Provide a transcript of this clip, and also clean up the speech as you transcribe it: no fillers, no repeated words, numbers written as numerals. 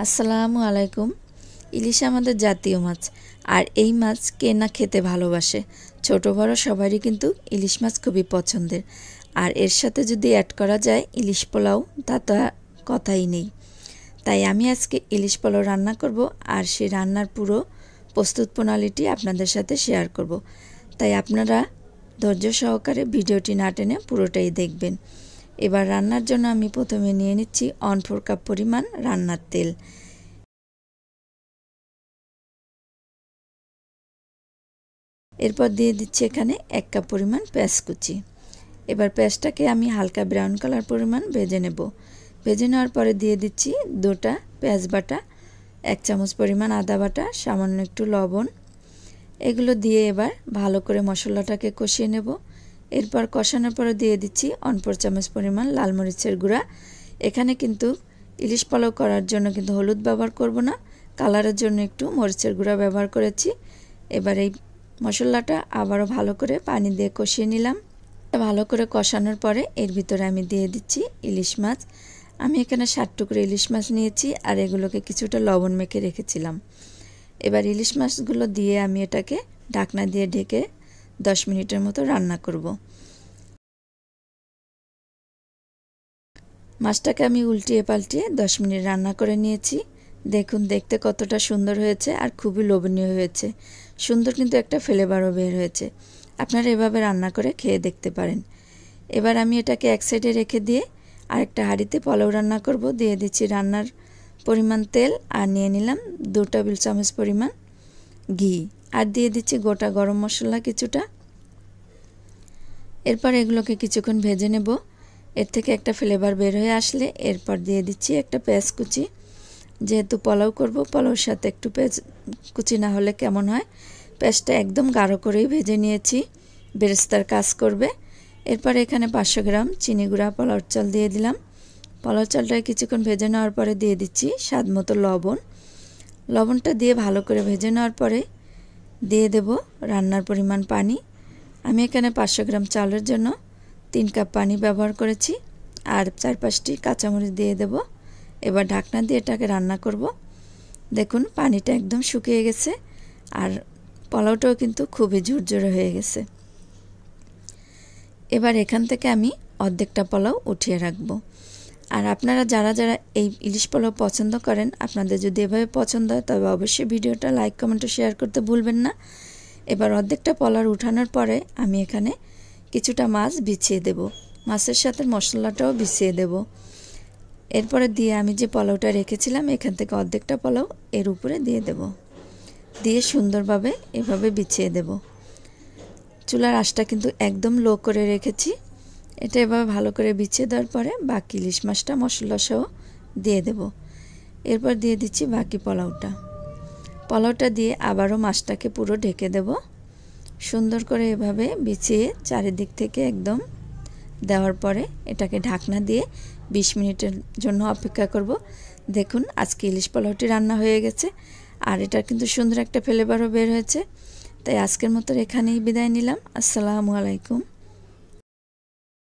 আসসালামু আলাইকুম। ইলিশ আমাদের জাতীয় মাছ, আর এই মাছ কে না খেতে ভালোবাসে। ছোট বড় সবারই কিন্তু ইলিশ মাছ খুবই পছন্দের। আর এর সাথে যদি অ্যাড করা যায় ইলিশ পোলাও, তা তো কথাই নেই। তাই আমি আজকে ইলিশ পোলাও রান্না করব, আর সেই রান্নার পুরো প্রস্তুত প্রণালীটি আপনাদের সাথে শেয়ার করব। তাই আপনারা ধৈর্য সহকারে ভিডিওটি না টেনে পুরোটাই দেখবেন। এবার রান্নার জন্য আমি প্রথমে নিয়ে নিচ্ছি 1/4 কাপ পরিমাণ রান্নার তেল। এরপর দিয়ে দিচ্ছি এখানে 1 কাপ পরিমাণ পেঁয়াজ কুচি। এবার পেঁয়াজটাকে আমি হালকা ব্রাউন কালার পরিমাণ ভেজে নেব। ভেজে নেওয়ার পরে দিয়ে দিচ্ছি 2টা পেঁয়াজ বাটা, 1 চামচ পরিমাণ আদা বাটা, সামান্য একটু লবণ। এগুলো দিয়ে এবার ভালো করে মশলাটাকে কষিয়ে নেব। এরপর কষানোর পরে দিয়ে দিচ্ছি 1/4 চামচ পরিমাণ লাল মরিচের গুঁড়া। এখানে কিন্তু ইলিশ পোলাও করার জন্য কিন্তু হলুদ ব্যবহার করব না, কালারের জন্য একটু মরিচের গুঁড়া ব্যবহার করেছি। এবার এই মশলাটা আবারও ভালো করে পানি দিয়ে কষিয়ে নিলাম। ভালো করে কষানোর পরে এর ভিতরে আমি দিয়ে দিচ্ছি ইলিশ মাছ। আমি এখানে 60 টুকরো ইলিশ মাছ নিয়েছি, আর এগুলোকে কিছুটা লবণ মেখে রেখেছিলাম। এবার ইলিশ মাছগুলো দিয়ে আমি এটাকে ঢাকনা দিয়ে ঢেকে 10 মিনিটের মতো রান্না করব। মাছটাকে আমি উল্টিয়ে পাল্টিয়ে 10 মিনিট রান্না করে নিয়েছি। দেখুন দেখতে কতটা সুন্দর হয়েছে, আর খুবই লোভনীয় হয়েছে। সুন্দর কিন্তু একটা ফ্লেভারও বের হয়েছে। আপনারা এভাবে রান্না করে খেয়ে দেখতে পারেন। এবার আমি এটাকে এক সাইডে রেখে দিয়ে আরেকটা হাঁড়িতে পোলাও রান্না করব। দিয়ে দিচ্ছি রান্নার পরিমাণ তেল, আর নিয়ে নিলাম 2 টেবিল চামচ পরিমাণ ঘি, আর দিয়ে দিচ্ছি গোটা গরম মশলা কিছুটা। এরপর এগুলোকে কিছুক্ষণ ভেজে নেব। এর থেকে একটা ফ্লেভার বের হয়ে আসলে এরপর দিয়ে দিচ্ছি একটা পেঁয়াজ কুচি। যেহেতু পোলাও করব, পোলাওর সাথে একটু পেঁয়াজ কুচি না হলে কেমন হয়। পেঁয়াজটা একদম গাঢ় করেই ভেজে নিয়েছি, বেরেস্তার কাজ করবে। এরপর এখানে 500 গ্রাম চিনি গুঁড়া পোলাওর চাল দিয়ে দিলাম। পোলাওর চালটা কিছুক্ষণ ভেজে নেওয়ার পরে দিয়ে দিচ্ছি স্বাদ মতো লবণ। লবণটা দিয়ে ভালো করে ভেজে নেওয়ার পরে দিয়ে দেব রান্নার পরিমাণ পানি। আমি এখানে 500 গ্রাম চালের জন্য 3 কাপ পানি ব্যবহার করেছি, আর 4-5টি কাঁচামরিচ দিয়ে দেব। এবার ঢাকনা দিয়ে এটাকে রান্না করব। দেখুন পানিটা একদম শুকিয়ে গেছে, আর পোলাওটাও কিন্তু খুবই ঝুরঝুরে হয়ে গেছে। এবার এখান থেকে আমি অর্ধেকটা পোলাও উঠিয়ে রাখব। আর আপনারা যারা যারা এই ইলিশ পোলাও পছন্দ করেন, আপনাদের যদি এভাবে পছন্দ হয় তবে অবশ্যই ভিডিওটা লাইক কমেন্ট ও শেয়ার করতে ভুলবেন না। এবার অর্ধেকটা পোলাও উঠানোর পরে আমি এখানে কিছুটা মাছ বিছিয়ে দেব। মাছের সাথে মশলাটাও বিছিয়ে দেব। এরপরে দিয়ে আমি যে পোলাওটা রেখেছিলাম এখান থেকে অর্ধেকটা পোলাও এর উপরে দিয়ে দেব। দিয়ে সুন্দরভাবে এভাবে বিছিয়ে দেব। চুলার আঁচটা কিন্তু একদম লো করে রেখেছি। এটা এভাবে ভালো করে বিছিয়ে দেওয়ার পরে বাকি ইলিশ মাছটা মশলা সহ দিয়ে দেব। এরপর দিয়ে দিচ্ছি বাকি পোলাওটা দিয়ে আবারও মাছটাকে পুরো ঢেকে দেব। সুন্দর করে এভাবে বিছিয়ে চারিদিক থেকে একদম দেওয়ার পরে এটাকে ঢাকনা দিয়ে 20 মিনিটের জন্য অপেক্ষা করব। দেখুন আজকে ইলিশ পোলাওটি রান্না হয়ে গেছে, আর এটার কিন্তু সুন্দর একটা ফ্লেভারও বের হয়েছে। তাই আজকের মতো এখানেই বিদায় নিলাম। আসসালামু আলাইকুম।